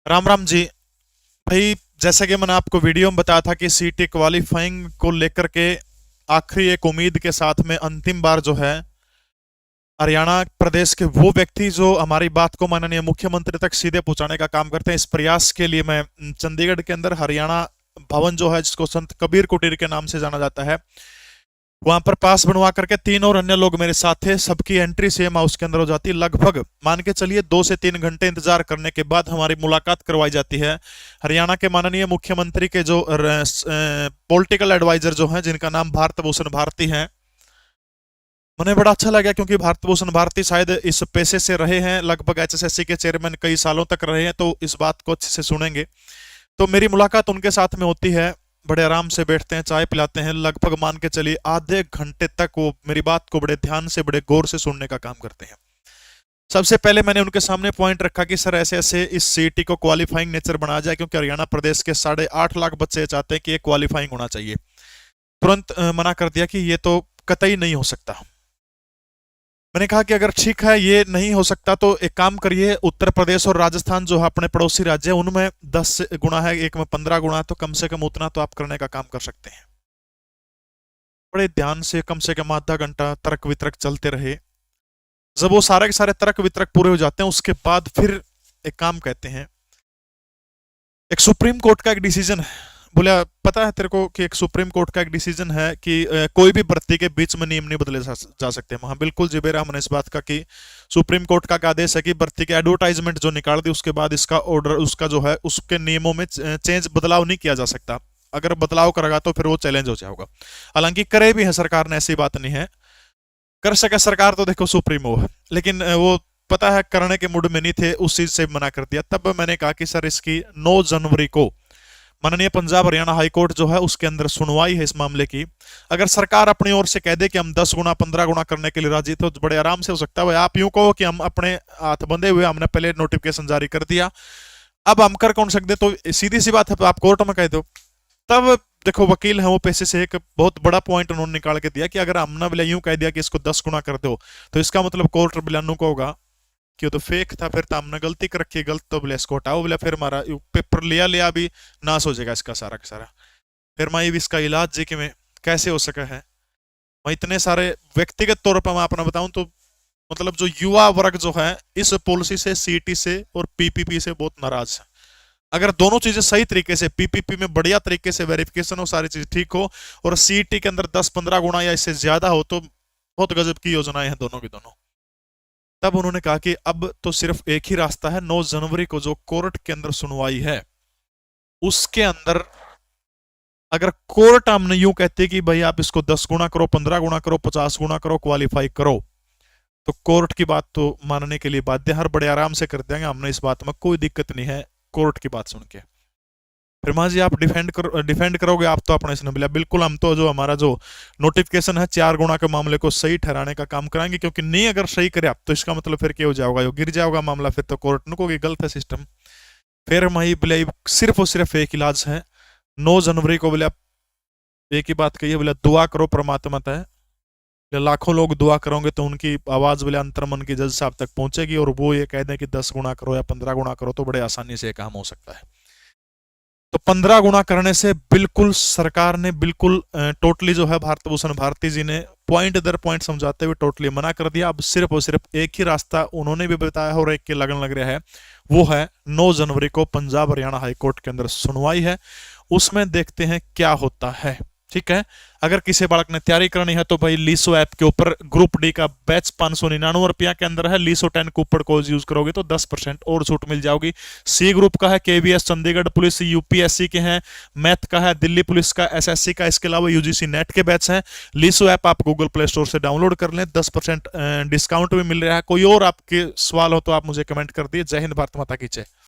राम राम जी। भाई, जैसा कि मैंने आपको वीडियो में बताया था कि सीटी क्वालिफाइंग को लेकर के आखिरी एक उम्मीद के साथ में अंतिम बार जो है हरियाणा प्रदेश के वो व्यक्ति जो हमारी बात को माननीय मुख्यमंत्री तक सीधे पहुंचाने का काम करते हैं, इस प्रयास के लिए मैं चंडीगढ़ के अंदर हरियाणा भवन जो है, जिसको संत कबीर कुटीर के नाम से जाना जाता है, वहां पर पास बनवा करके 3 और अन्य लोग मेरे साथ थे। सबकी एंट्री सेम हाउस के अंदर हो जाती है। लगभग मान के चलिए 2 से 3 घंटे इंतजार करने के बाद हमारी मुलाकात करवाई जाती है हरियाणा के माननीय मुख्यमंत्री के जो पॉलिटिकल एडवाइजर जो हैं, जिनका नाम भारत भूषण भारती है। मुझे बड़ा अच्छा लगा क्योंकि भारत भूषण भारती शायद इस पेशे से रहे हैं, लगभग एचएसएससी के चेयरमैन कई सालों तक रहे हैं, तो इस बात को अच्छे से सुनेंगे। तो मेरी मुलाकात उनके साथ में होती है। बड़े आराम से बैठते हैं, चाय पिलाते हैं। लगभग मान के चलिए आधे घंटे तक वो मेरी बात को बड़े ध्यान से, बड़े गौर से सुनने का काम करते हैं। सबसे पहले मैंने उनके सामने पॉइंट रखा कि सर, ऐसे ऐसे इस सीटी को क्वालिफाइंग नेचर बनाया जाए, क्योंकि हरियाणा प्रदेश के 8.5 लाख बच्चे चाहते हैं कि ये क्वालिफाइंग होना चाहिए। तुरंत मना कर दिया कि ये तो कतई नहीं हो सकता। मैंने कहा कि अगर ठीक है, ये नहीं हो सकता, तो एक काम करिए, उत्तर प्रदेश और राजस्थान जो है अपने पड़ोसी राज्य है, उनमें 10 गुना है, एक में 15 गुना है, तो कम से कम उतना तो आप करने का काम कर सकते हैं। बड़े ध्यान से कम आधा घंटा तर्क वितर्क चलते रहे। जब वो सारे के सारे तर्क वितर्क पूरे हो जाते हैं, उसके बाद फिर एक काम कहते हैं, एक सुप्रीम कोर्ट का एक डिसीजन है। बोला, पता है तेरे को कि एक सुप्रीम कोर्ट का एक डिसीजन है कि कोई भी भर्ती के बीच में नियम नहीं बदले जा सकते। हाँ बिल्कुल जी बेरा, हमने इस बात का कि सुप्रीम कोर्ट का आदेश है कि भर्ती के एडवर्टाइजमेंट जो निकाल दी, उसके बाद इसका ऑर्डर, उसका जो है, उसके नियमों में चेंज, बदलाव नहीं किया जा सकता। अगर बदलाव करेगा तो फिर वो चैलेंज हो जाएगा। हालांकि करे भी है सरकार ने, ऐसी बात नहीं है। कर सके सरकार तो देखो सुप्रीमो है, लेकिन वो पता है करने के मूड में नहीं थे, उस चीज से मना कर दिया। तब मैंने कहा कि सर, इसकी 9 जनवरी को माननीय पंजाब हरियाणा हाईकोर्ट जो है, उसके अंदर सुनवाई है इस मामले की। अगर सरकार अपनी ओर से कह दे कि हम 10 गुना 15 गुना करने के लिए राजी, तो बड़े आराम से हो सकता है। आप यूं कहो कि हम अपने हाथ बंधे हुए, हमने पहले नोटिफिकेशन जारी कर दिया, अब हम कर कौन सकते, तो सीधी सी बात है, आप कोर्ट में कह दो। तब देखो, वकील है वो, पैसे से एक बहुत बड़ा पॉइंट उन्होंने निकाल के दिया कि अगर हमने बोले यूं कह दिया कि इसको 10 गुना कर दो, तो इसका मतलब कोर्ट बिलानू को होगा कि तो फेक था, फिर तो हमने गलती कर रखी है, गलत तो बोले इसको हटाओ, बोले फिर हमारा पेपर लिया लिया भी नाश हो जाएगा इसका सारा का सारा। फिर मैं भी इसका इलाज जी कि मैं कैसे हो सका है। मैं इतने सारे व्यक्तिगत तौर पर मैं अपना बताऊं तो, मतलब जो युवा वर्ग जो है, इस पॉलिसी से, सीटी से और पीपीपी से बहुत नाराज है। अगर दोनों चीजें सही तरीके से, पीपीपी में बढ़िया तरीके से वेरिफिकेशन हो, सारी चीज ठीक हो, और सीटी के अंदर 10-15 गुना या इससे ज्यादा हो, तो बहुत गजब की योजनाएं हैं दोनों की दोनों। तब उन्होंने कहा कि अब तो सिर्फ एक ही रास्ता है, 9 जनवरी को जो कोर्ट के अंदर सुनवाई है, उसके अंदर अगर कोर्ट हमने यूं कहते कि भाई आप इसको 10 गुना करो, 15 गुना करो, 50 गुना करो, क्वालिफाई करो, तो कोर्ट की बात तो मानने के लिए बाध्य। हर बड़े आराम से कर देंगे, हमने इस बात में कोई दिक्कत नहीं है कोर्ट की बात सुन के। फिर मां जी, आप डिफेंड करोगे, आप तो अपने इसने बोला बिल्कुल, हम तो जो हमारा जो नोटिफिकेशन है 4 गुना के मामले को सही ठहराने का काम कराएंगे, क्योंकि नहीं अगर सही करे आप, तो इसका मतलब फिर क्या हो जाएगा, यो गिर जाएगा मामला, फिर तो कोर्ट नको कि गलत है सिस्टम। फिर मैं बोले सिर्फ और सिर्फ एक इलाज है, 9 जनवरी को बोले एक ही बात कही है, बोले दुआ करो परमात्मा तय। लाखों लोग दुआ करोगे तो उनकी आवाज बोले अंतर्मन की जज साहब तक पहुंचेगी, और वो ये कह दें कि 10 गुना करो या 15 गुना करो, तो बड़े आसानी से काम हो सकता है। तो 15 गुना करने से बिल्कुल सरकार ने बिल्कुल टोटली जो है, भारत भूषण भारती जी ने पॉइंट दर पॉइंट समझाते हुए टोटली मना कर दिया। अब सिर्फ और सिर्फ एक ही रास्ता उन्होंने भी बताया है और एक के लगन लग रहा है, वो है 9 जनवरी को पंजाब हरियाणा हाईकोर्ट के अंदर सुनवाई है। उसमें देखते हैं क्या होता है। ठीक है, अगर किसी बालक ने तैयारी करनी है तो भाई लीसो ऐप के ऊपर ग्रुप डी का बैच 599 रुपया के अंदर है। लीसो 10 कूपन कोड यूज करोगे तो 10% और छूट मिल जाओगी। सी ग्रुप का है, केवीएस चंडीगढ़ पुलिस, यूपीएससी के हैं, मैथ का है, दिल्ली पुलिस का, एसएससी का, इसके अलावा यूजीसी नेट के बैच हैं। लीसो ऐप आप गूगल प्ले स्टोर से डाउनलोड कर लें, 10% डिस्काउंट भी मिल रहा है। कोई और आपके सवाल हो तो आप मुझे कमेंट कर दिए। जय हिंद, भारत माता की जय।